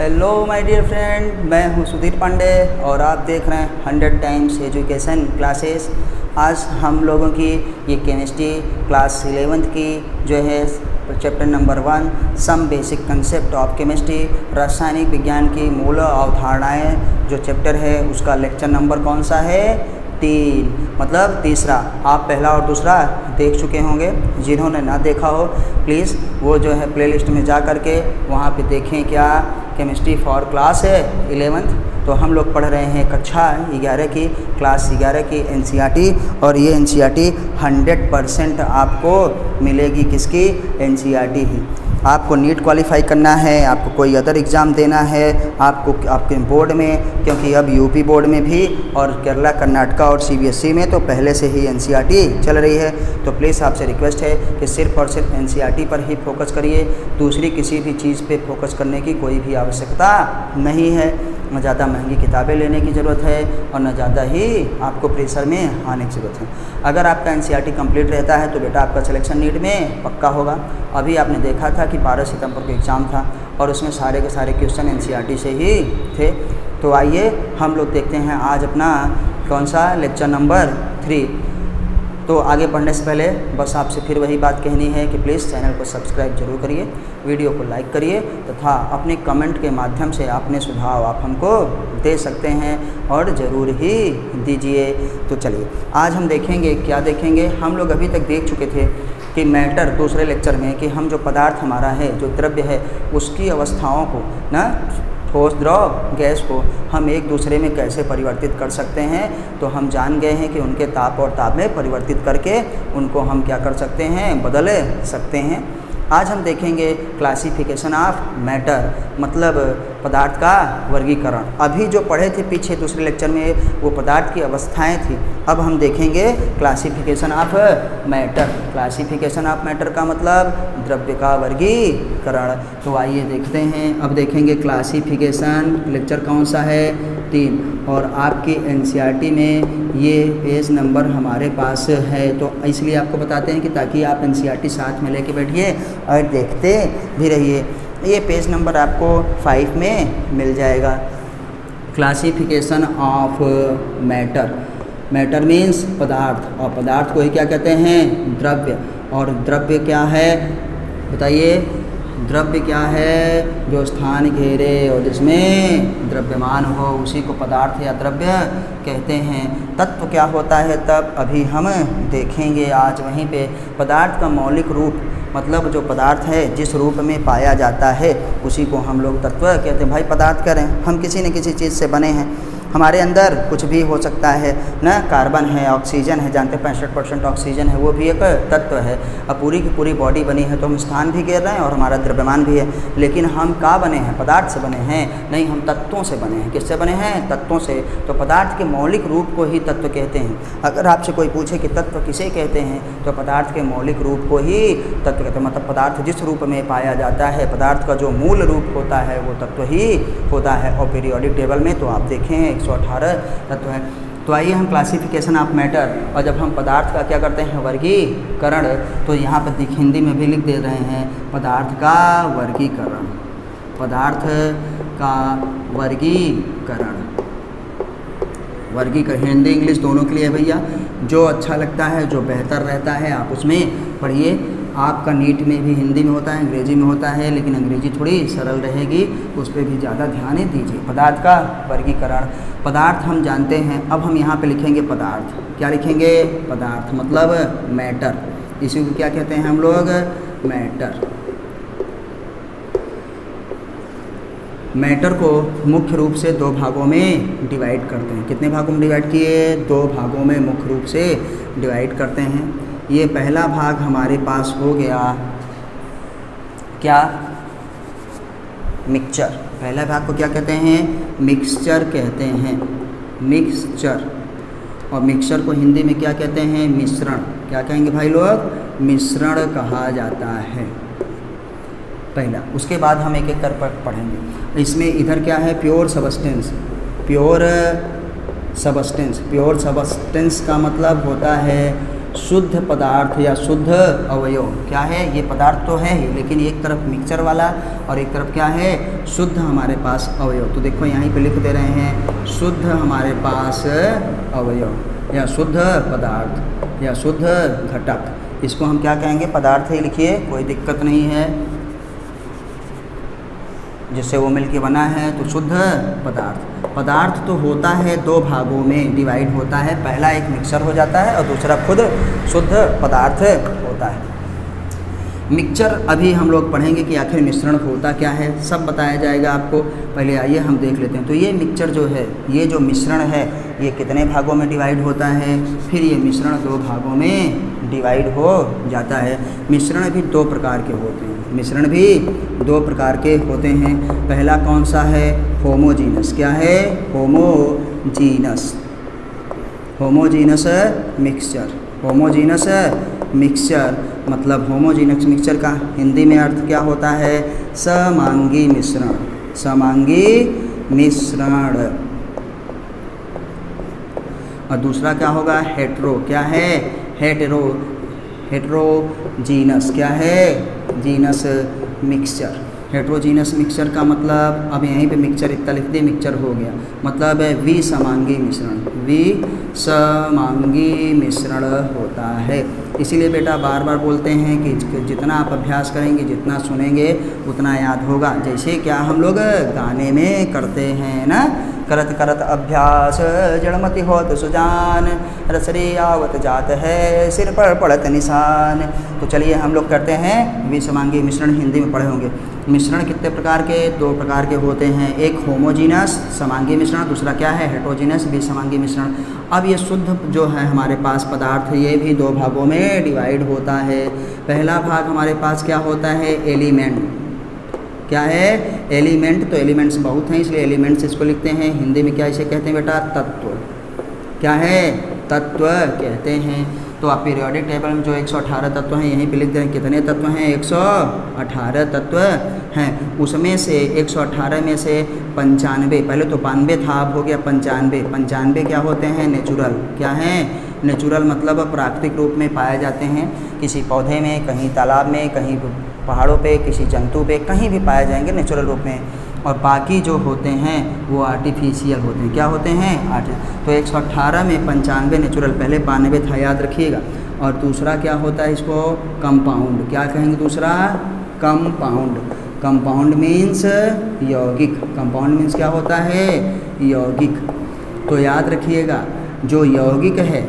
Hello my dear friend, मैं हूं सुधीर पांडे और आप देख रहे हैं 100 टाइम्स एजुकेशन क्लासेस। आज हम लोगों की ये केमिस्ट्री क्लास 11th की जो है chapter number 1 some basic concept of chemistry, रासायनिक विज्ञान की मूल अवधारणाएं जो चैप्टर है उसका लेक्चर नंबर कौन सा है? 3, मतलब तीसरा। आप पहला और दूसरा देख चुके होंगे। जिन्होंने ना देखा हो प्लीज़ वो जो है प्लेलिस्ट में जा कर के वहाँ पे देखें। क्या केमिस्ट्री फॉर क्लास है 11th। तो हम लोग पढ़ रहे हैं कक्षा 11 की, क्लास 11 की एनसीईआरटी। और ये एनसीईआरटी 100% आपको मिलेगी। किसकी? एनसीईआरटी ही। आपको नीट क्वालिफाई करना है, आपको कोई अदर एग्ज़ाम देना है, आपको आपके बोर्ड में, क्योंकि अब यूपी बोर्ड में भी और केरला, कर्नाटका और सीबीएसई में तो पहले से ही एनसीईआरटी चल रही है। तो प्लीज़ आपसे रिक्वेस्ट है कि सिर्फ़ और सिर्फ एनसीईआरटी पर ही फोकस करिए। दूसरी किसी भी चीज़ पे फोकस करने की कोई भी आवश्यकता नहीं है। न ज़्यादा महंगी किताबें लेने की ज़रूरत है और न ज़्यादा ही आपको प्रेशर में आने की ज़रूरत है। अगर आपका एनसीईआरटी कंप्लीट रहता है तो बेटा आपका सिलेक्शन नीट में पक्का होगा। अभी आपने देखा था कि 12 सितंबर को एग्ज़ाम था और उसमें सारे के सारे क्वेश्चन एनसीईआरटी से ही थे। तो आइए हम लोग देखते हैं आज अपना कौन सा लेक्चर नंबर 3। तो आगे बढ़ने से पहले बस आपसे फिर वही बात कहनी है कि प्लीज़ चैनल को सब्सक्राइब जरूर करिए, वीडियो को लाइक करिए तथा अपने कमेंट के माध्यम से अपने सुझाव आप हमको दे सकते हैं और ज़रूर ही दीजिए। तो चलिए आज हम देखेंगे, क्या देखेंगे? हम लोग अभी तक देख चुके थे कि मैटर दूसरे लेक्चर में कि हम जो पदार्थ हमारा है, जो द्रव्य है, उसकी अवस्थाओं को ना, ठोस, द्रव, गैस को हम एक दूसरे में कैसे परिवर्तित कर सकते हैं। तो हम जान गए हैं कि उनके ताप और ताप में परिवर्तित करके उनको हम क्या कर सकते हैं? बदल सकते हैं। आज हम देखेंगे क्लासिफिकेशन ऑफ मैटर, मतलब पदार्थ का वर्गीकरण। अभी जो पढ़े थे पीछे दूसरे लेक्चर में वो पदार्थ की अवस्थाएं थी। अब हम देखेंगे classification of matter. Classification of matter का मतलब द्रव्य का वर्गीकरण। तो आइए देखते हैं। अब देखेंगे क्लासिफिकेशन, लेक्चर कौन सा है? 3। और आपकी एनसीईआरटी में ये पेज नंबर हमारे पास है, तो इसलिए आपको बताते हैं कि ताकि आप एनसीईआरटी साथ में लेके बैठिए और देखते भी रहिए। ये पेज नंबर आपको 5 में मिल जाएगा। Classification of matter. Matter means पदार्थ, और पदार्थ को ही क्या कहते हैं? द्रव्य। और द्रव्य क्या है बताइए? द्रव्य क्या है? जो स्थान घेरे और जिसमें द्रव्यमान हो उसी को पदार्थ या द्रव्य कहते हैं। तत्व क्या होता है तब अभी हम देखेंगे आज वहीं पे। पदार्थ का मौलिक रूप, मतलब जो पदार्थ है जिस रूप में पाया जाता है उसी को हम लोग तत्व कहते हैं। भाई पदार्थ करें, हम किसी न किसी चीज़ से बने हैं। हमारे अंदर कुछ भी हो सकता है ना, कार्बन है, ऑक्सीजन है, जानते 65% ऑक्सीजन है, वो भी एक तत्व है। अब पूरी की पूरी बॉडी बनी है तो हम स्थान भी घेर रहे हैं और हमारा द्रव्यमान भी है। लेकिन हम क्या बने हैं? पदार्थ से बने हैं? नहीं, हम तत्वों से बने हैं। किससे बने हैं? तत्वों से। तो पदार्थ के मौलिक रूप को ही तत्व कहते हैं। अगर आपसे कोई पूछे कि तत्व किसे कहते हैं तो पदार्थ के मौलिक रूप को ही तत्व कहते हैं। मतलब पदार्थ जिस रूप में पाया जाता है, पदार्थ का जो मूल रूप होता है वो तत्व ही होता है। और पीरियोडिक टेबल में तो आप देखें 118 तत्व हैं। तो आइए हम क्लासिफिकेशन ऑफ मैटर, और जब हम पदार्थ का क्या करते हैं? वर्गीकरण, तो यहाँ पर हिंदी में भी लिख दे रहे हैं पदार्थ का वर्गीकरण। पदार्थ का वर्गीकरण, वर्गीकरण हिंदी इंग्लिश दोनों के लिए भैया। जो अच्छा लगता है, जो बेहतर रहता है आप उसमें पढ़िए। आपका नीट में भी हिंदी में होता है, अंग्रेजी में होता है, लेकिन अंग्रेजी थोड़ी सरल रहेगी, उस पर भी ज़्यादा ध्यान दीजिए। पदार्थ का वर्गीकरण। पदार्थ हम जानते हैं। अब हम यहाँ पे लिखेंगे पदार्थ। क्या लिखेंगे? पदार्थ, मतलब मैटर। इसी को क्या कहते हैं हम लोग? मैटर। मैटर को मुख्य रूप से 2 भागों में डिवाइड करते हैं। कितने भागों में डिवाइड किए? 2 भागों में मुख्य रूप से डिवाइड करते हैं। ये पहला भाग हमारे पास हो गया क्या? मिक्सचर। पहला भाग को क्या कहते हैं? मिक्सचर कहते हैं। मिक्सचर। और मिक्सचर को हिंदी में क्या कहते हैं? मिश्रण। क्या कहेंगे भाई लोग? मिश्रण कहा जाता है पहला। उसके बाद हम एक एक कर पढ़ेंगे। इसमें इधर क्या है? Pure substance. Pure substance. Pure substance का मतलब होता है शुद्ध पदार्थ या शुद्ध अवयव। क्या है? ये पदार्थ तो है ही, लेकिन एक तरफ मिक्सचर वाला और एक तरफ क्या है? शुद्ध हमारे पास अवयव। तो देखो यहीं पे लिख दे रहे हैं शुद्ध हमारे पास अवयव या शुद्ध पदार्थ या शुद्ध घटक। इसको हम क्या कहेंगे? पदार्थ ही लिखिए, कोई दिक्कत नहीं है, जिससे वो मिलके बना है तो शुद्ध पदार्थ। पदार्थ तो होता है दो भागों में डिवाइड होता है, पहला एक मिक्सचर हो जाता है और दूसरा खुद शुद्ध पदार्थ होता है। मिक्सचर अभी हम लोग पढ़ेंगे कि आखिर मिश्रण होता क्या है, सब बताया जाएगा आपको। पहले आइए हम देख लेते हैं। तो ये मिक्सचर जो है, ये जो मिश्रण है, ये कितने भागों में डिवाइड होता है? फिर ये मिश्रण दो भागों में डिवाइड हो जाता है। मिश्रण भी दो प्रकार के होते हैं, मिश्रण भी दो प्रकार के होते हैं। पहला कौन सा है? होमोजीनस। क्या है? Homogeneous. Homogeneous mixture. Homogeneous mixture मतलब होमोजीनस मिक्सचर का हिंदी में अर्थ क्या होता है? समांगी मिश्रण। समांगी मिश्रण। और दूसरा क्या होगा? हेटेरो। क्या है? हेटेरो। हेटेरोजीनस। क्या है? Genus mixture. हेटेरोजीनस मिक्सचर का मतलब, अब यहीं पे मिक्सचर इतना लिख दे, मिक्सचर हो गया, मतलब है विसमांगी मिश्रण। विसमांगी मिश्रण होता है। इसीलिए बेटा बार बार बोलते हैं कि जितना आप अभ्यास करेंगे, जितना सुनेंगे, उतना याद होगा। जैसे क्या हम लोग गाने में करते हैं ना, करत करत अभ्यास जड़मति होत सुजान, रसरी आवत जात है सिर पर पड़त निशान। तो चलिए हम लोग करते हैं विसमांगी मिश्रण। हिंदी में पढ़े होंगे। मिश्रण कितने प्रकार के? दो प्रकार के होते हैं, एक होमोजीनस समांगी मिश्रण, दूसरा क्या है? हेटेरोजीनस विसमांगी मिश्रण। अब ये शुद्ध जो है हमारे पास पदार्थ, ये भी दो भागों में डिवाइड होता है। पहला भाग हमारे पास क्या होता है? एलिमेंट। क्या है? एलिमेंट। तो एलिमेंट्स बहुत हैं, इसलिए एलिमेंट्स इसको लिखते हैं। हिंदी में क्या इसे कहते हैं बेटा? तत्व। क्या है? तत्व कहते हैं। तो आप पीरियोडिक टेबल में जो 118 तत्व हैं यहीं पे लिख दें। कितने तत्व हैं? 118 तत्व हैं। उसमें से 118 में से 95, पहले तो 92 था, अब हो गया 95। 95 क्या होते हैं? नेचुरल। क्या हैं? नेचुरल मतलब प्राकृतिक रूप में पाए जाते हैं, किसी पौधे में, कहीं तालाब में, कहीं पहाड़ों पे, किसी जंतु पे, कहीं भी पाए जाएंगे नेचुरल रूप में। और बाकी जो होते हैं वो आर्टिफिशियल होते हैं। क्या होते हैं? तो 118 में 95 नेचुरल, पहले 92 था, याद रखिएगा। और दूसरा क्या होता है? इसको कंपाउंड। क्या कहेंगे दूसरा? कंपाउंड। कंपाउंड मीन्स यौगिक। कंपाउंड मीन्स क्या होता है? यौगिक। तो याद रखिएगा, जो यौगिक है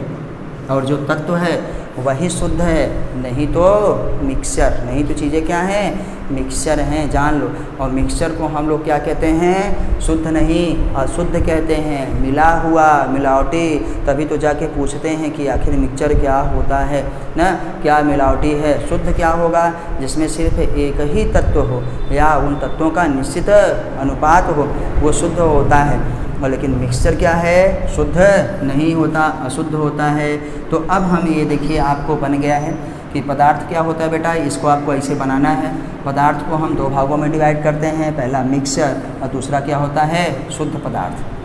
और जो तत्व है वही शुद्ध है, नहीं तो मिक्सचर। नहीं तो चीज़ें क्या हैं? मिक्सचर हैं, जान लो। और मिक्सचर को हम लोग क्या कहते हैं? शुद्ध नहीं, अशुद्ध कहते हैं, मिला हुआ, मिलावटी। तभी तो जाके पूछते हैं कि आखिर मिक्सचर क्या होता है ना, क्या मिलावटी है। शुद्ध क्या होगा? जिसमें सिर्फ एक ही तत्व हो या उन तत्वों का निश्चित अनुपात हो, वो शुद्ध होता है। और लेकिन मिक्सचर क्या है? शुद्ध नहीं होता, अशुद्ध होता है। तो अब हम ये देखिए आपको बन गया है कि पदार्थ क्या होता है बेटा, इसको आपको ऐसे बनाना है। पदार्थ को हम दो भागों में डिवाइड करते हैं, पहला मिक्सचर और दूसरा क्या होता है? शुद्ध पदार्थ।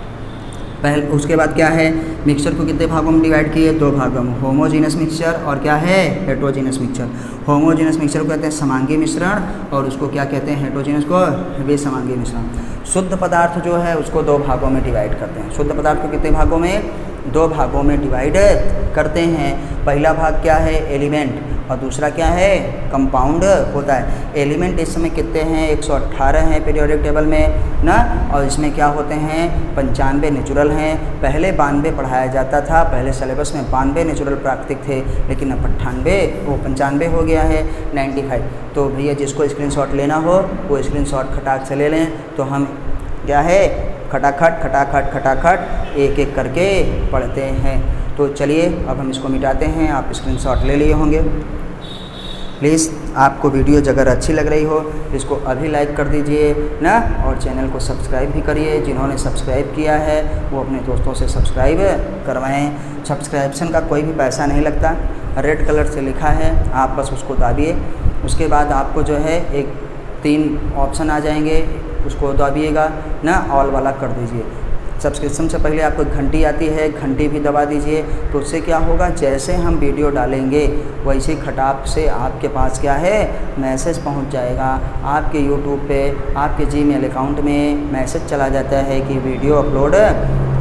उसके बाद क्या है? मिक्सचर को कितने भागों में डिवाइड किए? दो भागों में, होमोजीनस मिक्सचर और क्या है? Heterogeneous mixture. होमोजीनस मिक्सचर को कहते हैं समांगी मिश्रण और उसको क्या कहते हैं? हेटेरोजीनस को विसमांगी मिश्रण। शुद्ध पदार्थ जो है उसको दो भागों में डिवाइड करते हैं। शुद्ध पदार्थ को कितने भागों में? दो भागों में डिवाइड करते हैं। पहला भाग क्या है? एलिमेंट, और दूसरा क्या है? कंपाउंड होता है। एलिमेंट इस समय कितने हैं? 118 हैं पीरियोडिक टेबल में ना, और इसमें क्या होते हैं? 95 नेचुरल हैं। पहले 92 पढ़ाया जाता था, पहले सिलेबस में 92 नेचुरल प्राकृतिक थे, लेकिन अब 95 हो गया है, 95। तो भैया जिसको स्क्रीनशॉट लेना हो वो स्क्रीनशॉट खटाक से ले लें। तो हम क्या है? खटाखट एक एक करके पढ़ते हैं। तो चलिए अब हम इसको मिटाते हैं। आप स्क्रीनशॉट ले लिए होंगे। प्लीज़ आपको वीडियो अगर अच्छी लग रही हो इसको अभी लाइक कर दीजिए ना, और चैनल को सब्सक्राइब भी करिए। जिन्होंने सब्सक्राइब किया है वो अपने दोस्तों से सब्सक्राइब करवाएं। सब्सक्रिप्शन का कोई भी पैसा नहीं लगता, रेड कलर से लिखा है, आप बस उसको दाबिए। उसके बाद आपको जो है एक 3 ऑप्शन आ जाएंगे, उसको दबाइएगा ना, ऑल वाला कर दीजिए। सब्सक्रिप्शन से पहले आपको घंटी आती है, घंटी भी दबा दीजिए। तो उससे क्या होगा, जैसे हम वीडियो डालेंगे वैसे ही खटाक से आपके पास क्या है, मैसेज पहुंच जाएगा। आपके यूट्यूब पे, आपके जीमेल अकाउंट में मैसेज चला जाता है कि वीडियो अपलोड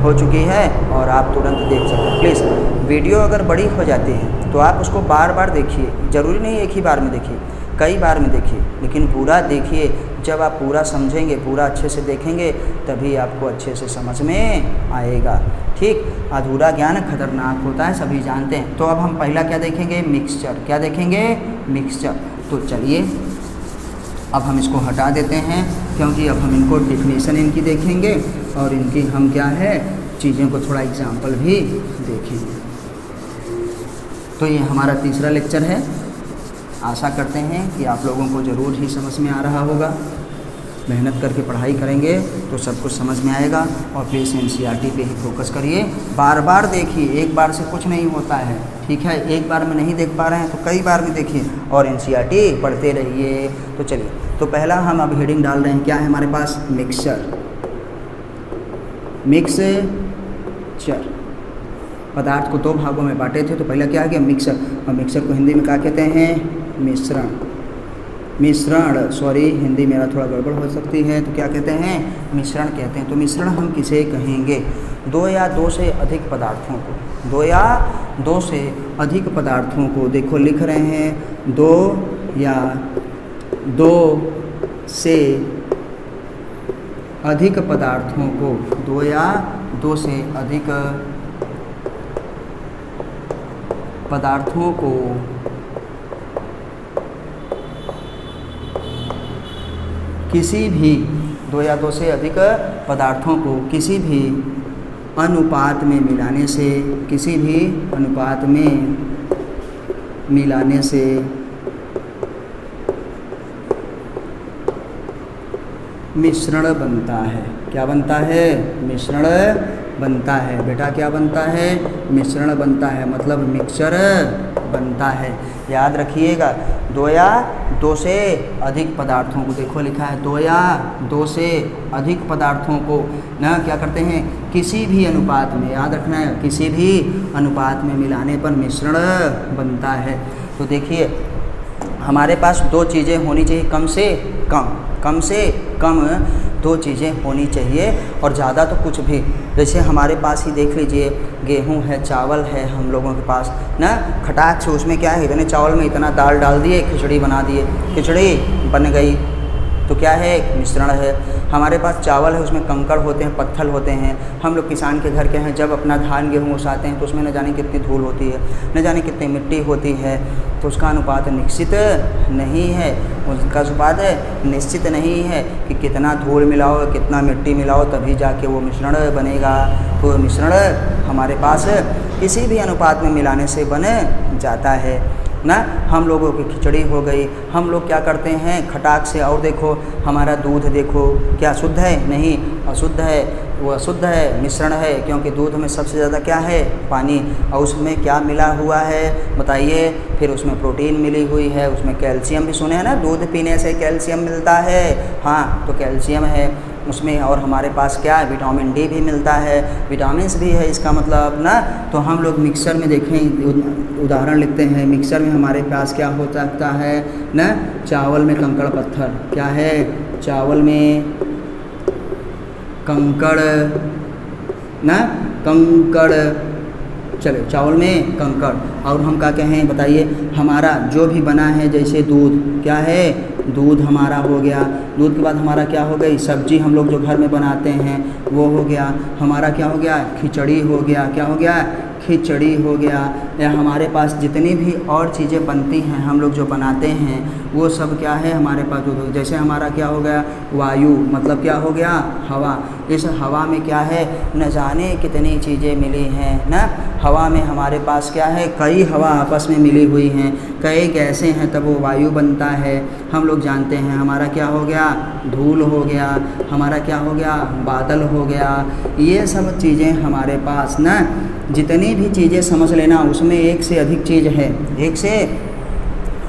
हो चुकी है और आप तुरंत देख सकते हैं। प्लीज़ वीडियो अगर बड़ी हो जाती है तो आप उसको बार बार देखिए, ज़रूरी नहीं एक ही बार में देखिए, कई बार में देखिए, लेकिन पूरा देखिए। जब आप पूरा समझेंगे, पूरा अच्छे से देखेंगे, तभी आपको अच्छे से समझ में आएगा। ठीक, अधूरा ज्ञान खतरनाक होता है, सभी जानते हैं। तो अब हम पहला क्या देखेंगे, मिक्सचर। क्या देखेंगे, मिक्सचर। तो चलिए अब हम इसको हटा देते हैं, क्योंकि अब हम इनको डिफिनीशन इनकी देखेंगे और इनकी हम क्या है चीज़ों को थोड़ा एग्जाम्पल भी देखेंगे। तो ये हमारा तीसरा लेक्चर है। आशा करते हैं कि आप लोगों को ज़रूर ही समझ में आ रहा होगा। मेहनत करके पढ़ाई करेंगे तो सब कुछ समझ में आएगा। और प्लीज़ एनसीईआरटी पे ही फोकस करिए, बार बार देखिए, एक बार से कुछ नहीं होता है। ठीक है, एक बार में नहीं देख पा रहे हैं तो कई बार में देखिए और एनसीईआरटी पढ़ते रहिए। तो चलिए, तो पहला हम अब हेडिंग डाल रहे हैं, क्या है हमारे पास, मिक्सचर। मिक्सचर पदार्थ को 2 भागों में बांटे थे, तो पहला क्या आ गया, मिक्सर। और मिक्सर को हिंदी में क्या कहते हैं, मिश्रण। मिश्रण, सॉरी हिंदी मेरा थोड़ा गड़बड़ हो सकती है, तो क्या कहते हैं, मिश्रण कहते हैं। तो मिश्रण हम किसे कहेंगे, 2 या 2 से अधिक पदार्थों को, 2 या 2 से अधिक पदार्थों को, देखो लिख रहे हैं 2 या 2 से अधिक पदार्थों को, 2 या 2 से अधिक पदार्थों को किसी भी 2 या 2 से अधिक पदार्थों को किसी भी अनुपात में मिलाने से, किसी भी अनुपात में मिलाने से मिश्रण बनता है। क्या बनता है, मिश्रण बनता है। बेटा क्या बनता है, मिश्रण बनता है, मतलब मिक्सचर बनता है। याद रखिएगा, 2 या 2 से अधिक पदार्थों को, देखो लिखा है 2 या 2 से अधिक पदार्थों को ना क्या करते हैं, किसी भी अनुपात में, याद रखना है, किसी भी अनुपात में मिलाने पर मिश्रण बनता है। तो देखिए हमारे पास 2 चीज़ें होनी चाहिए, कम से कम, कम से कम 2 चीज़ें होनी चाहिए, और ज़्यादा तो कुछ भी। जैसे हमारे पास ही देख लीजिए, गेहूं है, चावल है हम लोगों के पास ना, खटाक से उसमें क्या है, इतने चावल में इतना दाल डाल दिए, खिचड़ी बना दिए, खिचड़ी बन गई, तो क्या है, एक मिश्रण है। हमारे पास चावल है, उसमें कंकड़ होते हैं, पत्थर होते हैं। हम लोग किसान के घर के हैं, जब अपना धान गेहूँ उसाते हैं तो उसमें न जाने कितनी धूल होती है, न जाने कितनी मिट्टी होती है, तो उसका अनुपात निश्चित नहीं है, उसका अनुपात निश्चित नहीं है कि कितना धूल मिलाओ, कितना मिट्टी मिलाओ, तभी जाके वो मिश्रण बनेगा। तो मिश्रण हमारे पास किसी भी अनुपात में मिलाने से बन जाता है ना। हम लोगों की खिचड़ी हो गई, हम लोग क्या करते हैं खटाक से, और देखो हमारा दूध देखो क्या शुद्ध है, नहीं अशुद्ध है, वो अशुद्ध है, मिश्रण है, क्योंकि दूध में सबसे ज़्यादा क्या है, पानी, और उसमें क्या मिला हुआ है बताइए, फिर उसमें प्रोटीन मिली हुई है, उसमें कैल्शियम भी, सुने हैं ना, दूध पीने से कैल्शियम मिलता है, हाँ तो कैल्शियम है उसमें, और हमारे पास क्या है, विटामिन डी भी मिलता है, विटामिन्स भी है, इसका मतलब ना। तो हम लोग मिक्सर में देखें, उदाहरण लिखते हैं, मिक्सर में हमारे पास क्या हो सकता है ना, चावल में कंकड़ पत्थर, क्या है, चावल में कंकड़ ना, कंकड़, चलो चावल में कंकड़, और हम क्या कहें बताइए, हमारा जो भी बना है, जैसे दूध, क्या है, दूध हमारा हो गया, दूध के बाद हमारा क्या हो गई, सब्जी हम लोग जो घर में बनाते हैं वो हो गया, हमारा क्या हो गया, खिचड़ी हो गया, क्या हो गया, खिचड़ी हो गया, या हमारे पास जितनी भी और चीज़ें बनती हैं हम लोग जो बनाते हैं वो सब क्या है हमारे पास, जो जैसे हमारा क्या हो गया, वायु, मतलब क्या हो गया, हवा। इस हवा में क्या है, न जाने कितनी चीज़ें मिली हैं ना, हवा में हमारे पास क्या है, कई हवा आपस में मिली हुई हैं, कई गैसें हैं, तब वो वायु बनता है। हम लोग जानते हैं हमारा क्या हो गया, धूल हो गया, हमारा क्या हो गया, बादल हो गया। ये सब चीज़ें हमारे पास ना, जितनी भी चीज़ें समझ लेना उसमें एक से अधिक चीज़ है, एक से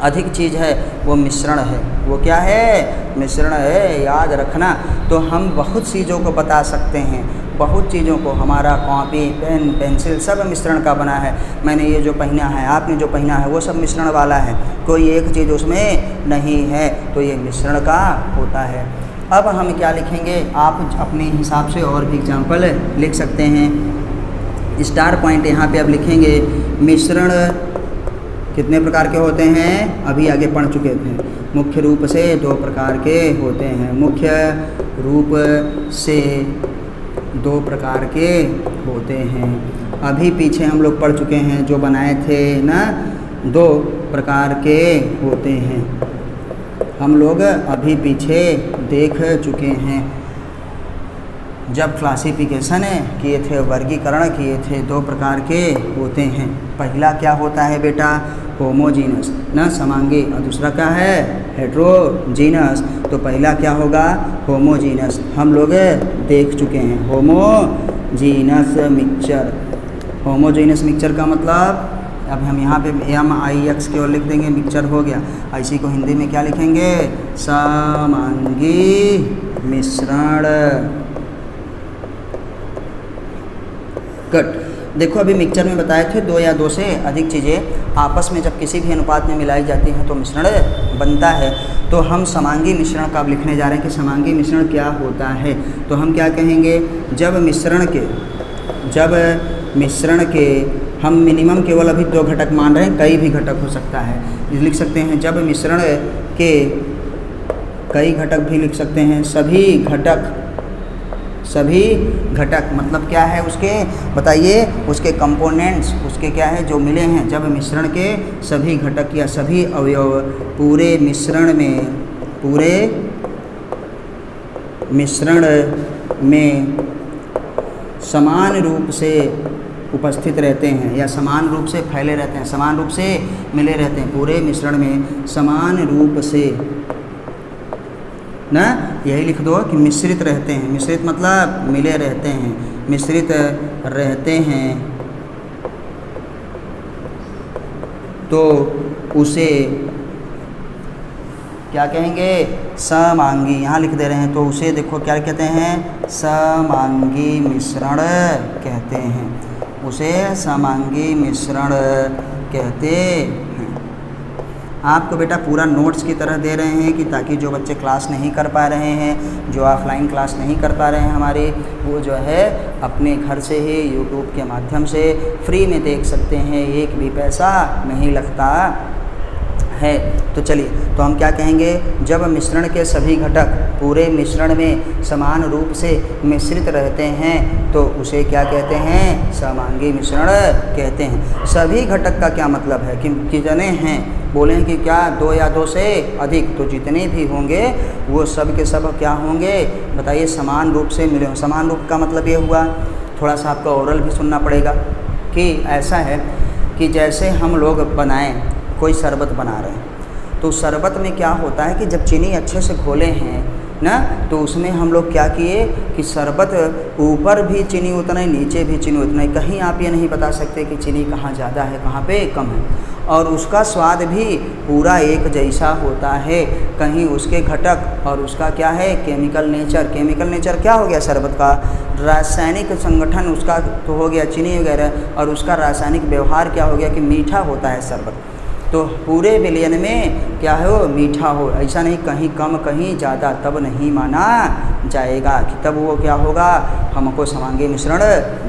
अधिक चीज़ है, वो मिश्रण है, वो क्या है, मिश्रण है, याद रखना। तो हम बहुत चीज़ों को बता सकते हैं, बहुत चीज़ों को, हमारा कॉपी, पेन, पेंसिल सब मिश्रण का बना है। मैंने ये जो पहना है, आपने जो पहना है, वो सब मिश्रण वाला है, कोई एक चीज़ उसमें नहीं है, तो ये मिश्रण का होता है। अब हम क्या लिखेंगे, आप अपने हिसाब से और भी एग्जाम्पल लिख सकते हैं। स्टार पॉइंट यहाँ पे अब लिखेंगे, मिश्रण कितने प्रकार के होते हैं, अभी आगे पढ़ चुके थे। मुख्य रूप से 2 प्रकार के होते हैं, मुख्य रूप से 2 प्रकार के होते हैं। अभी पीछे हम लोग पढ़ चुके हैं, जो बनाए थे ना, 2 प्रकार के होते हैं, हम लोग अभी पीछे देख चुके हैं। जब क्लासिफिकेशन किए थे, वर्गीकरण किए थे, 2 प्रकार के होते हैं। पहला क्या होता है बेटा, होमोजीनस ना, समांगी, और दूसरा क्या है, हेट्रोजीनस। तो पहला क्या होगा, होमोजीनस, हम लोग देख चुके हैं। होमोजीनस मिक्सचर, होमोजीनस मिक्सचर का मतलब, अब हम यहाँ पे MIX की ओर लिख देंगे, मिक्सचर हो गया। इसी को हिंदी में क्या लिखेंगे, समांगी मिश्रण। कट। देखो अभी मिक्सचर में बताए थे 2 या 2 से अधिक चीज़ें आपस में जब किसी भी अनुपात में मिलाई जाती हैं तो मिश्रण बनता है। तो हम समांगी मिश्रण का अब लिखने जा रहे हैं कि समांगी मिश्रण क्या होता है। तो हम क्या कहेंगे, जब मिश्रण के हम मिनिमम केवल अभी 2 घटक मान रहे हैं, कई भी घटक हो सकता है, लिख सकते हैं जब मिश्रण के कई घटक भी लिख सकते हैं, सभी घटक मतलब क्या है, उसके बताइए, उसके कंपोनेंट्स, उसके क्या है जो मिले हैं। जब मिश्रण के सभी घटक या सभी अवयव पूरे मिश्रण में समान रूप से उपस्थित रहते हैं या समान रूप से फैले रहते हैं, समान रूप से मिले रहते हैं, पूरे मिश्रण में समान रूप से ना, यही लिख दो कि मिश्रित रहते हैं। मिश्रित मतलब मिले रहते हैं, मिश्रित रहते हैं, तो उसे क्या कहेंगे, समांगी। यहाँ लिख दे रहे हैं, तो उसे देखो क्या कहते हैं, समांगी मिश्रण कहते हैं, उसे समांगी मिश्रण कहते हैं। आपको बेटा पूरा नोट्स की तरह दे रहे हैं कि ताकि जो बच्चे क्लास नहीं कर पा रहे हैं, जो ऑफलाइन क्लास नहीं कर पा रहे हैं हमारे, वो जो है अपने घर से ही यूट्यूब के माध्यम से फ्री में देख सकते हैं, एक भी पैसा नहीं लगता है। तो चलिए, तो हम क्या कहेंगे, जब मिश्रण के सभी घटक पूरे मिश्रण में समान रूप से मिश्रित रहते हैं तो उसे क्या कहते हैं, समांगी मिश्रण कहते हैं। सभी घटक का क्या मतलब है कि कितने हैं, बोलें कि क्या 2 या 2 से अधिक, तो जितने भी होंगे वो सब के सब क्या होंगे, बताइए, समान रूप से मिले हों। समान रूप का मतलब ये हुआ, थोड़ा सा आपका ओरल भी सुनना पड़ेगा, कि ऐसा है कि जैसे हम लोग बनाएं, कोई शरबत बना रहे हैं, तो शरबत में क्या होता है कि जब चीनी अच्छे से घोले हैं ना, तो उसमें हम लोग क्या किए कि शरबत ऊपर भी चीनी उतना ही, नीचे भी चीनी उतना ही, कहीं आप ये नहीं बता सकते कि चीनी कहाँ ज़्यादा है कहाँ पे कम है, और उसका स्वाद भी पूरा एक जैसा होता है। कहीं उसके घटक और उसका क्या है, केमिकल नेचर क्या हो गया शरबत का, रासायनिक संगठन उसका तो हो गया चीनी वगैरह, और उसका रासायनिक व्यवहार क्या हो गया कि मीठा होता है शरबत। तो पूरे विलयन में क्या हो, मीठा हो, ऐसा नहीं कहीं कम कहीं ज़्यादा, तब नहीं माना जाएगा कि तब वो क्या होगा, हमको समांगी मिश्रण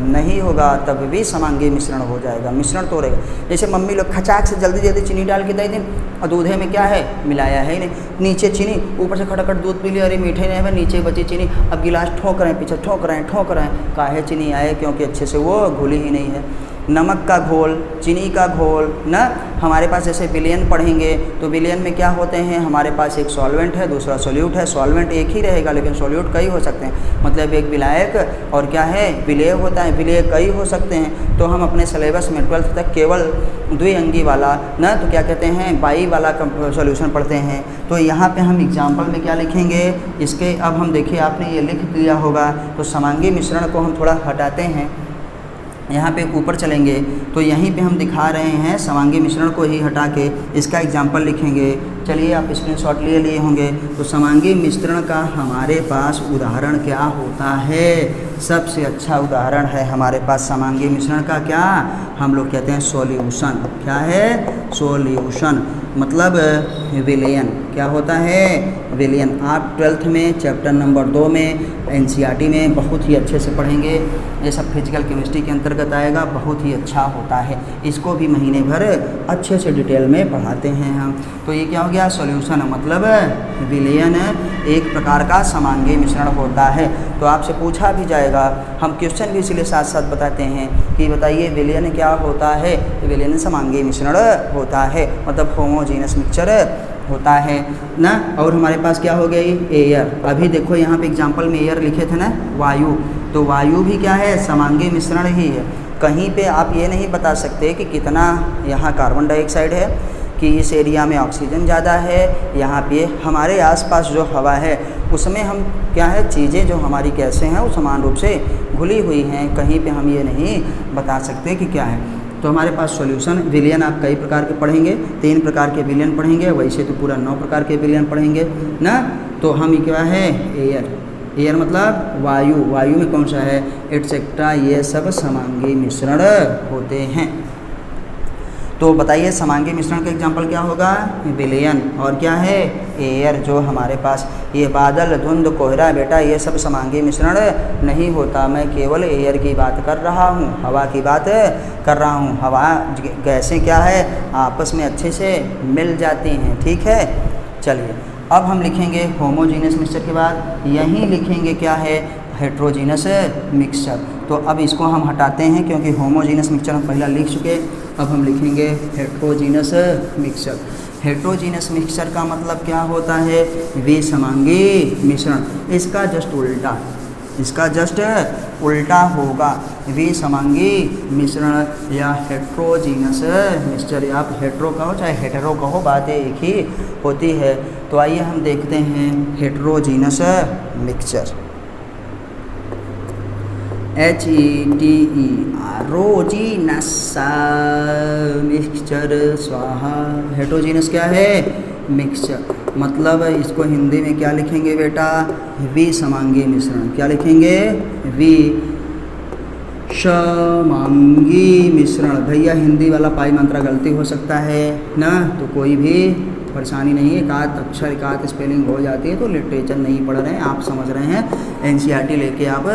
नहीं होगा, तब भी समांगी मिश्रण हो जाएगा, मिश्रण तो रहेगा। जैसे मम्मी लोग खचाक से जल्दी जल्दी चीनी डाल के दे दें, और दूधे में क्या है, मिलाया है ही नहीं, नीचे चीनी, ऊपर से खटाखट दूध पी लिया, अरे मीठे नहीं है, नीचे बची चीनी, अब गिलास ठोक रहे हैं, पीछे ठोक रहे हैं, काहे चीनी आए, क्योंकि अच्छे से वो घुली ही नहीं है। नमक का घोल, चीनी का घोल ना, हमारे पास जैसे विलयन पढ़ेंगे तो विलयन में क्या होते हैं, हमारे पास एक सॉल्वेंट है, दूसरा सोल्यूट है। सॉल्वेंट एक ही रहेगा लेकिन सोल्यूट कई हो सकते हैं, मतलब एक विलायक और क्या है, विलेय होता है, विलेय कई हो सकते हैं। तो हम अपने सिलेबस में 12th तक केवल द्विअंगी वाला ना, तो क्या कहते हैं, बाई वाला सॉल्यूशन पढ़ते हैं। तो यहाँ पे हम एग्जाम्पल में क्या लिखेंगे, इसके अब हम देखिए आपने ये लिख दिया होगा, तो समांगी मिश्रण को हम थोड़ा हटाते हैं, यहाँ पे ऊपर चलेंगे तो यहीं पे हम दिखा रहे हैं समांगी मिश्रण को ही हटा के इसका एग्जाम्पल लिखेंगे। चलिए आप स्क्रीनशॉट लिए होंगे। तो समांगी मिश्रण का हमारे पास उदाहरण क्या होता है, सबसे अच्छा उदाहरण है हमारे पास समांगी मिश्रण का क्या, हम लोग कहते हैं सॉल्यूशन। क्या है? सॉल्यूशन मतलब विलयन। क्या होता है? विलयन। आप 12th में चैप्टर नंबर 2 में एनसीईआरटी में बहुत ही अच्छे से पढ़ेंगे। ये सब फिजिकल केमिस्ट्री के अंतर्गत आएगा, बहुत ही अच्छा होता है। इसको भी महीने भर अच्छे से डिटेल में पढ़ाते हैं हम। तो ये क्या हो गया? सॉल्यूशन मतलब विलयन एक प्रकार का समांगी मिश्रण होता है। तो आपसे पूछा भी जाएगा, हम क्वेश्चन भी इसलिए साथ साथ बताते हैं कि बताइए विलयन क्या होता है? विलयन समांगी मिश्रण होता है, मतलब होमोजीनस मिक्सचर होता है ना। और हमारे पास क्या हो गई? एयर। अभी देखो यहाँ पे एग्जाम्पल में एयर लिखे थे ना, वायु। तो वायु भी क्या है? समांगी मिश्रण ही है। कहीं पे आप ये नहीं बता सकते कि कितना यहाँ कार्बन डाइऑक्साइड है, कि इस एरिया में ऑक्सीजन ज़्यादा है, यहाँ पे हमारे आसपास जो हवा है उसमें हम क्या है, चीज़ें जो हमारी कैसे हैं वो समान रूप से घुली हुई हैं। कहीं पे हम ये नहीं बता सकते कि क्या है। तो हमारे पास सॉल्यूशन विलयन आप कई प्रकार के पढ़ेंगे, 3 प्रकार के विलयन पढ़ेंगे, वैसे तो पूरा 9 प्रकार के विलयन पढ़ेंगे ना। तो हम ये क्या है? एयर। एयर मतलब वायु। वायु में कौन सा है? एटसेट्रा, ये सब समांगी मिश्रण होते हैं। तो बताइए समांगी मिश्रण का एग्जाम्पल क्या होगा? विलयन। और क्या है? एयर। जो हमारे पास ये बादल, धुंध, कोहरा, बेटा ये सब समांगी मिश्रण नहीं होता। मैं केवल एयर की बात कर रहा हूँ, हवा की बात कर रहा हूँ। हवा गैसें क्या है? आपस में अच्छे से मिल जाती हैं। ठीक है, चलिए अब हम लिखेंगे होमोजीनस मिक्सचर के बाद यहीं लिखेंगे क्या है? Heterogeneous mixture. तो अब इसको हम हटाते हैं क्योंकि होमोजीनस मिक्सचर हम पहला लिख चुके। अब हम लिखेंगे हेट्रोजीनस मिक्सचर। हेट्रोजीनस मिक्सचर का मतलब क्या होता है? विसमांगी मिश्रण। इसका जस्ट उल्टा, इसका जस्ट उल्टा होगा विसमांगी मिश्रण या हेट्रोजीनस मिक्सचर। आप हेट्रो कहो चाहे हेटेरो कहो, बातें एक ही होती है। तो आइए हम देखते हैं हेट्रोजीनस मिक्सचर। HETEROGENOUS मिक्सचर स्वाहा। हेट्रोजीनस क्या है? मिक्सचर। मतलब इसको हिंदी में क्या लिखेंगे बेटा? विसमांगी मिश्रण। क्या लिखेंगे? विसमांगी मिश्रण। भैया हिंदी वाला पाई मात्रा गलती हो सकता है ना, तो कोई भी परेशानी नहीं है। एकाध अक्षर एकाध स्पेलिंग हो जाती है तो लिटरेचर नहीं पढ़ रहे हैं, आप समझ रहे हैं। एनसीईआरटी लेके आप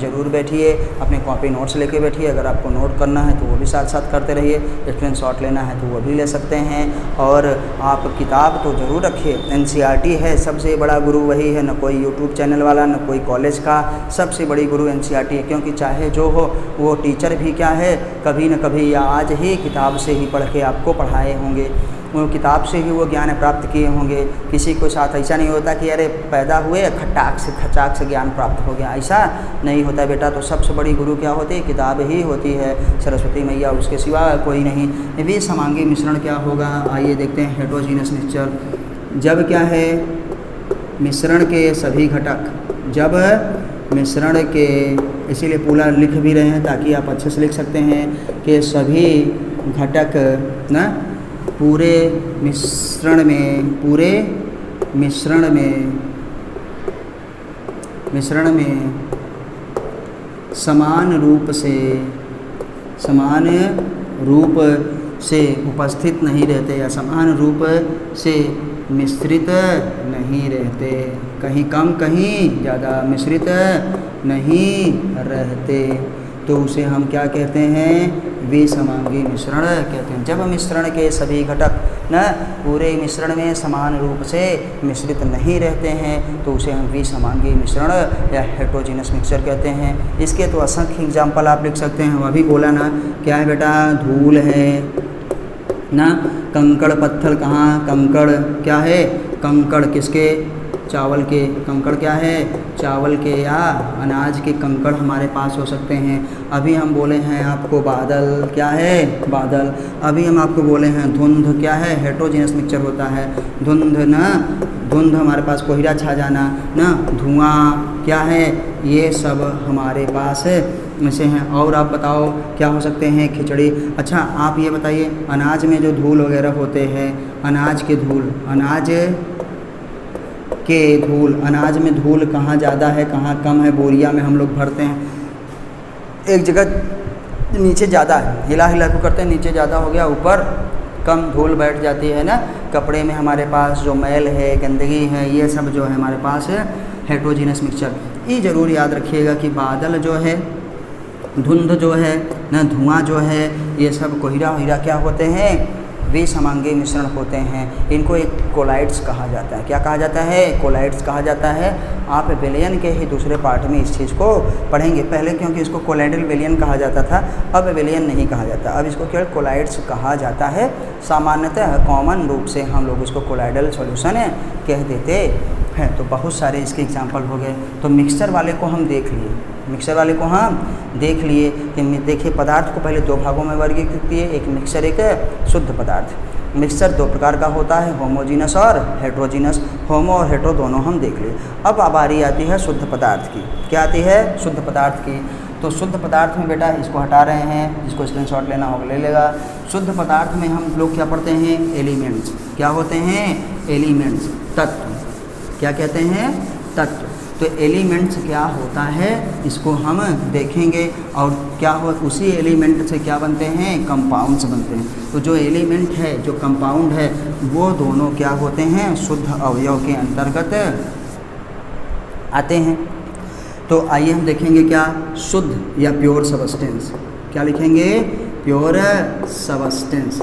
ज़रूर बैठिए, अपने कॉपी नोट्स लेके बैठिए। अगर आपको नोट करना है तो वो भी साथ साथ करते रहिए, स्क्रीनशॉट लेना है तो वो भी ले सकते हैं। और आप किताब तो ज़रूर रखिए। एनसीईआरटी है, सबसे बड़ा गुरु वही है, न कोई यूट्यूब चैनल वाला न कोई कॉलेज का। सबसे बड़ी गुरु एनसीईआरटी है, क्योंकि चाहे जो हो वो टीचर भी क्या है, कभी न कभी या आज ही किताब से ही पढ़ के आपको पढ़ाए होंगे, वो किताब से ही वो ज्ञान प्राप्त किए होंगे। किसी को साथ ऐसा नहीं होता कि अरे पैदा हुए खटाक से खचाक से ज्ञान प्राप्त हो गया, ऐसा नहीं होता बेटा। तो सबसे बड़ी गुरु क्या होती है? किताब ही होती है, सरस्वती मैया, उसके सिवा कोई नहीं। विसमांगी मिश्रण क्या होगा? आइए देखते हैं। हेट्रोजीनस मिक्सचर जब क्या है? मिश्रण के सभी घटक, जब मिश्रण के, इसीलिए पूरा लिख भी रहे हैं ताकि आप अच्छे से लिख सकते हैं कि सभी घटक ना पूरे मिश्रण में समान रूप से उपस्थित नहीं रहते या समान रूप से मिश्रित नहीं रहते। कहीं कम कहीं ज़्यादा मिश्रित नहीं रहते, तो उसे हम क्या कहते हैं? विसमांगी मिश्रण कहते हैं। जब मिश्रण के सभी घटक न पूरे मिश्रण में समान रूप से मिश्रित नहीं रहते हैं तो उसे हम विसमांगी मिश्रण या हेट्रोजीनस मिक्सचर कहते हैं। इसके तो असंख्य एग्जाम्पल आप लिख सकते हैं। वह भी बोला ना, क्या है बेटा? धूल है ना, कंकड़ पत्थर। कहाँ? कंकड़ क्या है? कंकड़ किसके? चावल के। कंकड़ क्या है? चावल के या अनाज के कंकड़ हमारे पास हो सकते हैं। अभी हम बोले हैं आपको बादल, क्या है? बादल। अभी हम आपको बोले हैं धुंध, क्या है? हेट्रोजीनस मिक्सचर होता है। धुंध ना, धुंध हमारे पास कोहरा छा जाना ना, धुआं क्या है? ये सब हमारे पास से हैं। और आप बताओ क्या हो सकते हैं? खिचड़ी। अच्छा आप ये बताइए, अनाज में जो धूल वगैरह होते हैं, अनाज के धूल, अनाज के धूल, अनाज में धूल कहाँ ज़्यादा है कहाँ कम है, बोरिया में हम लोग भरते हैं, एक जगह नीचे ज़्यादा है, हिला हिला को करते हैं, नीचे ज़्यादा हो गया, ऊपर कम धूल बैठ जाती है ना। कपड़े में हमारे पास जो मैल है, गंदगी है, ये सब जो है हमारे पास है हेट्रोजीनस मिक्सचर। ये ज़रूर याद रखिएगा कि बादल जो है, धुंध जो है ना, धुआं जो है, ये सब कोहरा वहीरा क्या होते हैं, वे समांगी मिश्रण होते हैं। इनको एक कोलाइड्स कहा जाता है। क्या कहा जाता है? कोलाइड्स कहा जाता है। आप विलयन के ही दूसरे पार्ट में इस चीज़ को पढ़ेंगे। पहले क्योंकि इसको कोलाइडल विलयन कहा जाता था, अब विलयन नहीं कहा जाता, अब इसको केवल कोलाइड्स कहा जाता है। सामान्यतः कॉमन रूप से हम लोग इसको कोलाइडल सॉल्यूशन कह देते हैं। तो बहुत सारे इसके एग्जाम्पल हो गए। तो मिक्सचर वाले को हम देख लिए, मिक्सचर वाले को हम देख लिए कि देखिए पदार्थ को पहले दो भागों में वर्गीकृत किए, एक मिक्सचर एक शुद्ध पदार्थ। मिक्सचर दो प्रकार का होता है, होमोजीनस और हेट्रोजीनस। होमो और हेट्रो दोनों हम देख लिए। अब बारी आती है शुद्ध पदार्थ की। क्या आती है? शुद्ध पदार्थ की। तो शुद्ध पदार्थ में बेटा इसको हटा रहे हैं, जिसको स्क्रीनशॉट लेना होगा ले लेगा। शुद्ध पदार्थ में हम लोग क्या पढ़ते हैं? एलिमेंट्स। क्या होते हैं? एलिमेंट्स, तत्व। क्या कहते हैं? तत्व। तो एलिमेंट्स क्या होता है इसको हम देखेंगे, और क्या हो उसी एलिमेंट से क्या बनते हैं? कंपाउंड्स बनते हैं। तो जो एलिमेंट है, जो कंपाउंड है, वो दोनों क्या होते हैं? शुद्ध अवयव के अंतर्गत आते हैं। तो आइए हम देखेंगे क्या शुद्ध या प्योर सबस्टेंस। क्या लिखेंगे? प्योर सबस्टेंस,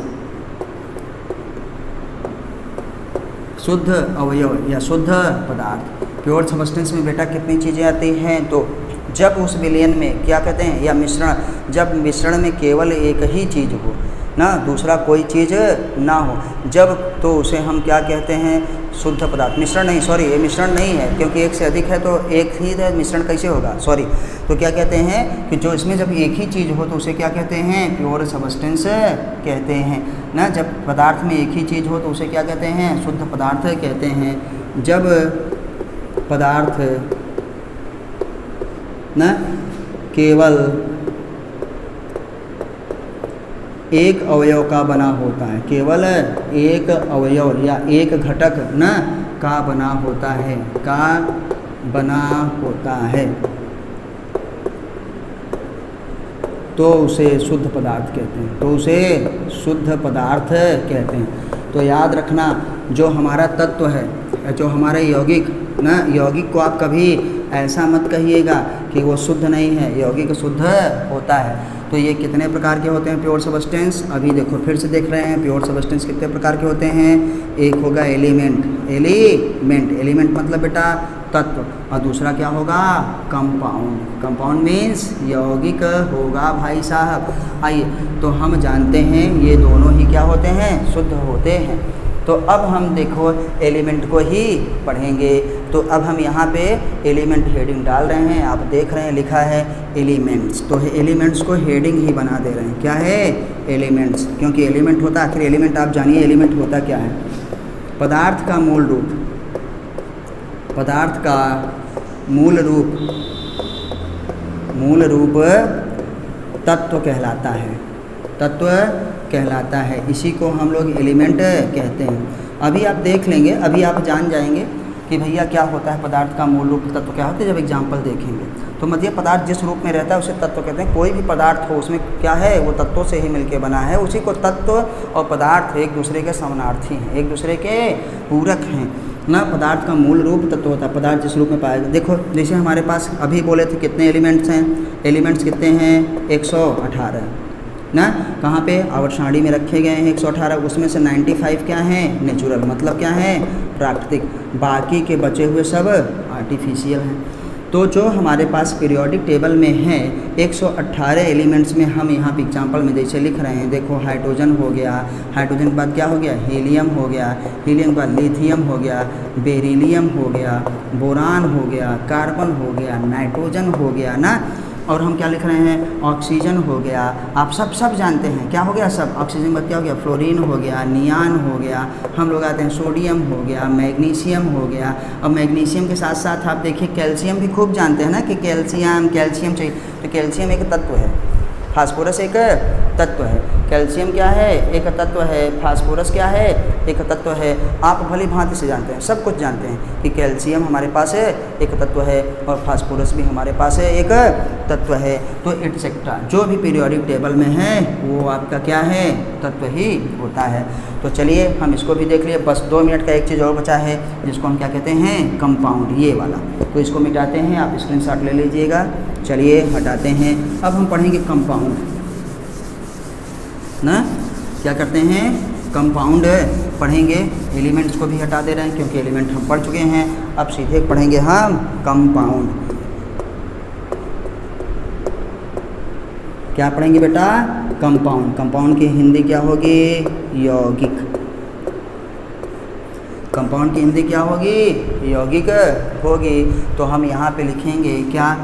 शुद्ध अवयव या शुद्ध पदार्थ। प्योर सबस्टेंस में बेटा कितनी चीज़ें आती हैं? तो जब उस विलयन में क्या कहते हैं, या मिश्रण, जब मिश्रण में केवल एक ही चीज़ हो ना, दूसरा कोई चीज़ ना हो, जब, तो उसे हम क्या कहते हैं? शुद्ध पदार्थ। मिश्रण नहीं, सॉरी, ये मिश्रण नहीं है, क्योंकि एक से अधिक है तो एक ही है, मिश्रण कैसे होगा, सॉरी। तो क्या कहते हैं कि जो इसमें जब एक ही चीज़ हो तो उसे क्या कहते हैं? प्योर सबस्टेंस कहते हैं ना। जब पदार्थ में एक ही चीज़ हो तो उसे क्या कहते हैं? शुद्ध पदार्थ कहते हैं। जब पदार्थ न केवल एक अवयव का बना होता है, केवल एक अवयव या एक घटक न का बना होता है, का बना होता है, तो उसे शुद्ध पदार्थ कहते हैं। तो उसे शुद्ध पदार्थ कहते हैं। तो याद रखना, जो हमारा तत्व है, जो हमारा यौगिक ना, यौगिक को आप कभी ऐसा मत कहिएगा कि वो शुद्ध नहीं है, यौगिक शुद्ध होता है। तो ये कितने प्रकार के होते हैं प्योर सबस्टेंस? अभी देखो फिर से देख रहे हैं प्योर सबस्टेंस कितने प्रकार के होते हैं। एक होगा एलिमेंट, एलिमेंट, एलिमेंट मतलब बेटा तत्व, और दूसरा क्या होगा? कंपाउंड। कंपाउंड मीन्स यौगिक होगा भाई साहब। आइए, तो हम जानते हैं ये दोनों ही क्या होते हैं? शुद्ध होते हैं। तो अब हम देखो एलिमेंट को ही पढ़ेंगे। तो अब हम यहाँ पे एलिमेंट हेडिंग डाल रहे हैं, आप देख रहे हैं लिखा है एलिमेंट्स। तो एलिमेंट्स को हेडिंग ही बना दे रहे हैं। क्या है? एलिमेंट्स। क्योंकि एलिमेंट होता, आखिर एलिमेंट आप जानिए एलिमेंट होता क्या है। पदार्थ का मूल रूप, पदार्थ का मूल रूप, मूल रूप तत्व कहलाता है, तत्व कहलाता है। इसी को हम लोग एलिमेंट कहते हैं। अभी आप देख लेंगे, अभी आप जान जाएंगे कि भैया क्या होता है पदार्थ का मूल रूप, तत्व क्या होता है, जब एग्जाम्पल देखेंगे। तो मतलब पदार्थ जिस रूप में रहता है उसे तत्व कहते हैं। कोई भी पदार्थ हो उसमें क्या है? वो तत्वों से ही मिलके बना है। उसी को तत्व और पदार्थ एक दूसरे के समानार्थी हैं, एक दूसरे के पूरक हैं ना। पदार्थ का मूल रूप तत्व होता है, पदार्थ जिस रूप में पाएगा। देखो जैसे हमारे पास अभी बोले थे कितने एलिमेंट्स हैं, एलिमेंट्स कितने हैं? 118 ना। कहाँ पे? आवर्त सारणी में रखे गए हैं 118। उसमें से 95 क्या हैं? नेचुरल, मतलब क्या है? प्राकृतिक। बाकी के बचे हुए सब आर्टिफिशियल हैं। तो जो हमारे पास पीरियोडिक टेबल में है 118 एलिमेंट्स में हम यहाँ पे एग्जाम्पल में जैसे लिख रहे हैं, देखो हाइड्रोजन हो गया, हाइड्रोजन के बाद क्या हो गया? हीलियम हो गया, हीलियम के बाद लिथियम हो गया, बेरिलियम हो गया, बोरान हो गया, कार्बन हो गया, नाइट्रोजन हो गया ना। और हम क्या लिख रहे हैं? ऑक्सीजन हो गया। आप सब जानते हैं क्या हो गया? सब। ऑक्सीजन के बाद क्या हो गया? फ्लोरीन हो गया, नियान हो गया, हम लोग आते हैं सोडियम हो गया, मैग्नीशियम हो गया। और मैग्नीशियम के साथ साथ आप देखिए कैल्शियम भी खूब जानते हैं ना, कि कैल्शियम चाहिए। तो कैल्शियम एक तत्व है फास्फोरस एक तत्व है, कैल्शियम क्या है, एक तत्व है, फास्फोरस क्या है, एक तत्व है। आप भली भांति से जानते हैं, सब कुछ जानते हैं कि कैल्शियम हमारे पास है एक तत्व है और फास्फोरस भी हमारे पास है एक तत्व है। तो एटसेट्रा जो भी पीरियोडिक टेबल में है वो आपका क्या है, तत्व ही होता है। तो चलिए हम इसको भी देख लिए। बस 2 मिनट का एक चीज़ और बचा है जिसको हम क्या कहते हैं, कंपाउंड, ये वाला। तो इसको मिटाते हैं, आप स्क्रीनशॉट ले लीजिएगा। चलिए हटाते हैं। अब हम पढ़ेंगे कंपाउंड ना, क्या करते हैं, कंपाउंड पढ़ेंगे। एलिमेंट्स को भी हटा दे रहे हैं क्योंकि एलिमेंट हम पढ़ चुके हैं। अब सीधे पढ़ेंगे हम कंपाउंड। क्या पढ़ेंगे बेटा, कंपाउंड। कंपाउंड की हिंदी क्या होगी, यौगिक। कंपाउंड की हिंदी क्या होगी, यौगिक होगी। तो हम यहाँ पे लिखेंगे क्या,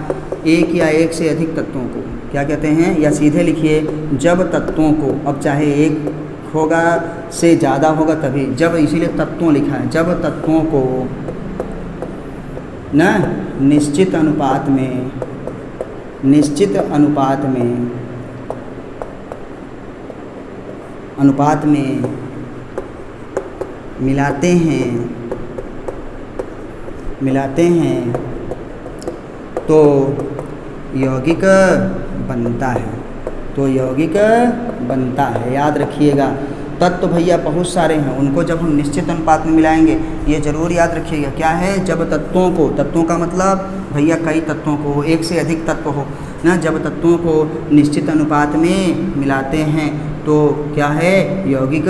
एक या एक से अधिक तत्वों को क्या कहते हैं, या सीधे लिखिए जब तत्वों को, अब चाहे एक होगा से ज़्यादा होगा तभी, जब इसीलिए तत्वों लिखा है, जब तत्वों को ना निश्चित अनुपात में मिलाते हैं तो यौगिक बनता है। तो यौगिक बनता है, याद रखिएगा। तत्व भैया बहुत सारे हैं, उनको जब हम निश्चित अनुपात में मिलाएंगे, ये जरूर याद रखिएगा क्या है, जब तत्वों को, तत्वों का मतलब भैया कई तत्वों को, एक से अधिक तत्व हो ना, जब तत्वों को निश्चित अनुपात में मिलाते हैं तो क्या है, यौगिक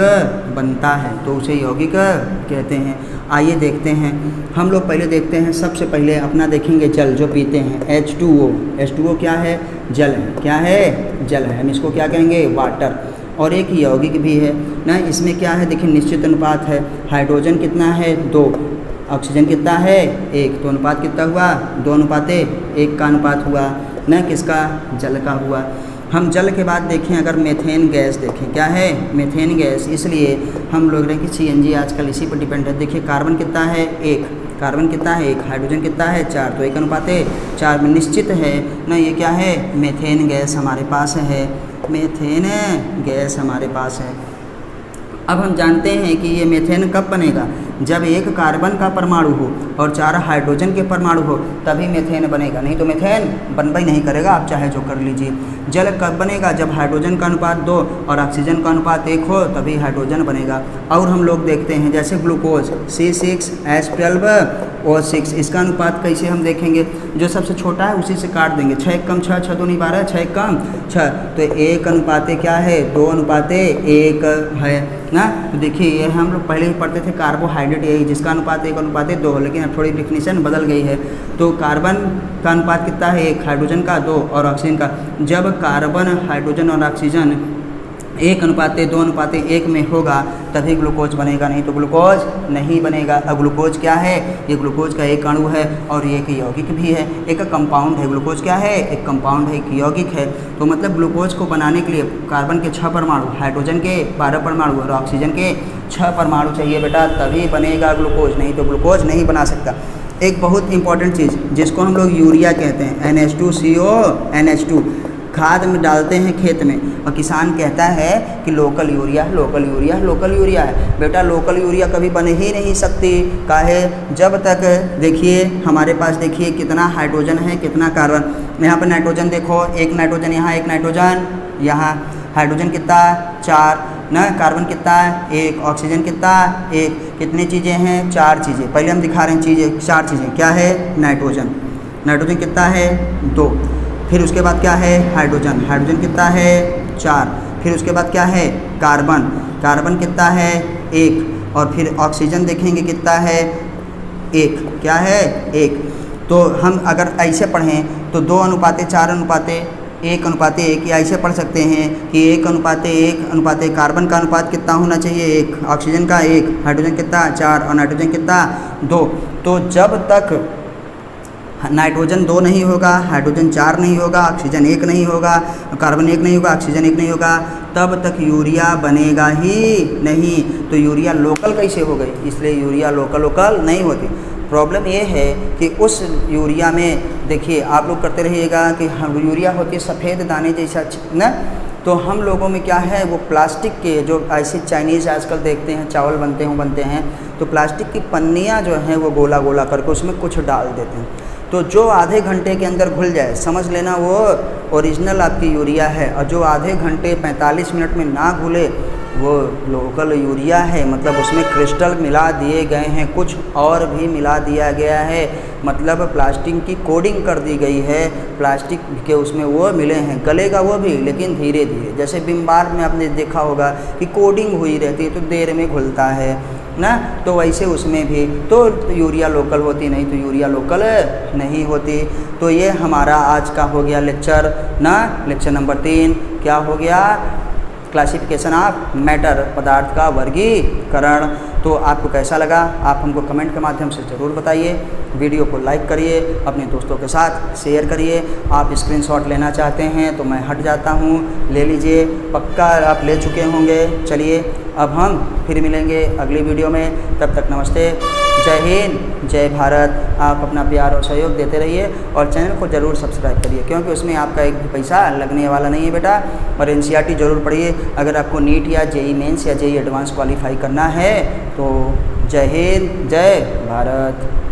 बनता है, तो उसे यौगिक कहते हैं। आइए देखते हैं, हम लोग पहले देखते हैं, सबसे पहले अपना देखेंगे जल जो पीते हैं, H2O। H2O क्या है, जल है, क्या है, जल है, हम इसको क्या कहेंगे, वाटर। और एक यौगिक भी है ना, इसमें क्या है, देखिए निश्चित अनुपात है, हाइड्रोजन कितना है, 2, ऑक्सीजन कितना है, 1, तो अनुपात कितना हुआ, 2:1 का अनुपात हुआ ना, किसका, जल का हुआ। हम जल के बाद देखें, अगर मेथेन गैस देखें, क्या है, मेथेन गैस, इसलिए हम लोग रहे कि CNG आजकल इसी पर डिपेंड है। देखिए कार्बन कितना है, 1, कार्बन कितना है, 1, हाइड्रोजन कितना है, 4, तो 1:4 में निश्चित है ना, ये क्या है, मेथेन गैस हमारे पास है, मेथेन गैस हमारे पास है। अब हम जानते हैं कि ये मेथेन कब बनेगा, जब 1 कार्बन का परमाणु हो और 4 हाइड्रोजन के परमाणु हो, तभी मेथेन बनेगा, नहीं तो मेथेन बनबा ही नहीं करेगा, आप चाहे जो कर लीजिए। जल कब बनेगा, जब हाइड्रोजन का अनुपात 2 और ऑक्सीजन का अनुपात 1 हो, तभी हाइड्रोजन बनेगा। और हम लोग देखते हैं जैसे ग्लूकोज C6H12O6, इसका अनुपात कैसे हम देखेंगे, जो सबसे छोटा है उसी से काट देंगे, 6 कम 6, 6 दूनी 12, 6 कम 6, तो 1:1 क्या है, 2:1 है ना। तो देखिए ये हम लोग पहले ही पढ़ते थे कार्बोहाइड्रेट, यही जिसका अनुपात 1:2 हो, लेकिन अब थोड़ी डिफिनीशन बदल गई है। तो कार्बन का अनुपात कितना है, 1, हाइड्रोजन का 2 और ऑक्सीजन का। जब कार्बन, हाइड्रोजन और ऑक्सीजन 1:2:1 में होगा तभी ग्लूकोज बनेगा, नहीं तो ग्लूकोज नहीं बनेगा। अब ग्लूकोज क्या है, ये ग्लूकोज का एक अणु है और ये एक यौगिक भी है, एक कंपाउंड है। ग्लूकोज क्या है, एक कंपाउंड है, एक यौगिक है। तो मतलब ग्लूकोज को बनाने के लिए कार्बन के 6 परमाणु, हाइड्रोजन के 12 परमाणु और ऑक्सीजन के 6 परमाणु चाहिए बेटा, तभी बनेगा ग्लूकोज, नहीं तो ग्लूकोज नहीं बना सकता। एक बहुत इंपॉर्टेंट चीज़ जिसको हम लोग यूरिया कहते हैं, NH2CO खाद में डालते हैं खेत में, और किसान कहता है कि local urea, local urea, local urea है। बेटा लोकल यूरिया कभी बन ही नहीं सकती, काहे, जब तक देखिए हमारे पास देखिए कितना हाइड्रोजन है, कितना कार्बन। यहाँ पर नाइट्रोजन देखो, 1 नाइट्रोजन यहाँ, 1 नाइट्रोजन यहाँ, हाइड्रोजन कितना 4 ना, कार्बन कितना 1, ऑक्सीजन कितना 1, कितनी चीज़ें हैं, 4 चीज़ें। पहले हम दिखा रहे हैं चीज़ें, 4 चीज़ें क्या है, नाइट्रोजन, नाइट्रोजन कितना है 2, फिर उसके बाद क्या है, हाइड्रोजन, हाइड्रोजन कितना है 4, फिर उसके बाद क्या है, कार्बन, कार्बन कितना है 1, और फिर ऑक्सीजन देखेंगे कितना है 1, क्या है 1। तो हम अगर ऐसे पढ़ें तो 2:4:1:1, या ऐसे पढ़ सकते हैं कि 1:1:1, कार्बन का अनुपात कितना होना चाहिए 1, ऑक्सीजन का 1, हाइड्रोजन कितना 4 और नाइट्रोजन कितना 2। तो जब तक नाइट्रोजन 2 नहीं होगा, हाइड्रोजन 4 नहीं होगा, ऑक्सीजन 1 नहीं होगा, कार्बन 1 नहीं होगा, ऑक्सीजन 1 नहीं होगा, तब तक यूरिया बनेगा ही नहीं। तो यूरिया लोकल कैसे हो गई, इसलिए यूरिया लोकल नहीं होती। प्रॉब्लम ये है कि उस यूरिया में देखिए आप लोग करते रहिएगा कि हम यूरिया होती है सफ़ेद दाने जैसा ना, तो हम लोगों में क्या है वो प्लास्टिक के जो ऐसी चाइनीज़ आजकल देखते हैं चावल बनते हैं तो प्लास्टिक की पन्नियाँ जो हैं वो गोला गोला करके उसमें कुछ डाल देते हैं, तो जो आधे घंटे के अंदर घुल जाए समझ लेना वो ओरिजिनल आपकी यूरिया है, और जो आधे घंटे 45 मिनट में ना घुले वो लोकल यूरिया है, मतलब उसमें क्रिस्टल मिला दिए गए हैं, कुछ और भी मिला दिया गया है, मतलब प्लास्टिक की कोडिंग कर दी गई है, प्लास्टिक के उसमें वो मिले हैं, गलेगा वो भी लेकिन धीरे धीरे, जैसे विम बार में आपने देखा होगा कि कोडिंग हुई रहती है तो देर में घुलता है ना, तो वैसे उसमें भी तो यूरिया लोकल होती नहीं, तो यूरिया लोकल नहीं होती। तो ये हमारा आज का हो गया लेक्चर ना, लेक्चर नंबर 3 क्या हो गया, क्लासिफिकेशन ऑफ मैटर, पदार्थ का वर्गीकरण। तो आपको कैसा लगा आप हमको कमेंट के माध्यम से ज़रूर बताइए, वीडियो को लाइक करिए, अपने दोस्तों के साथ शेयर करिए। आप स्क्रीनशॉट लेना चाहते हैं तो मैं हट जाता हूँ, ले लीजिए, पक्का आप ले चुके होंगे। चलिए अब हम फिर मिलेंगे अगली वीडियो में, तब तक नमस्ते, जय हिंद, जय भारत। आप अपना प्यार और सहयोग देते रहिए और चैनल को ज़रूर सब्सक्राइब करिए, क्योंकि उसमें आपका एक भी पैसा लगने वाला नहीं है बेटा। और NCERT ज़रूर पढ़िए, अगर आपको नीट या JEE मेंस या JEE एडवांस क्वालिफाई करना है तो जय हिंद, जय भारत।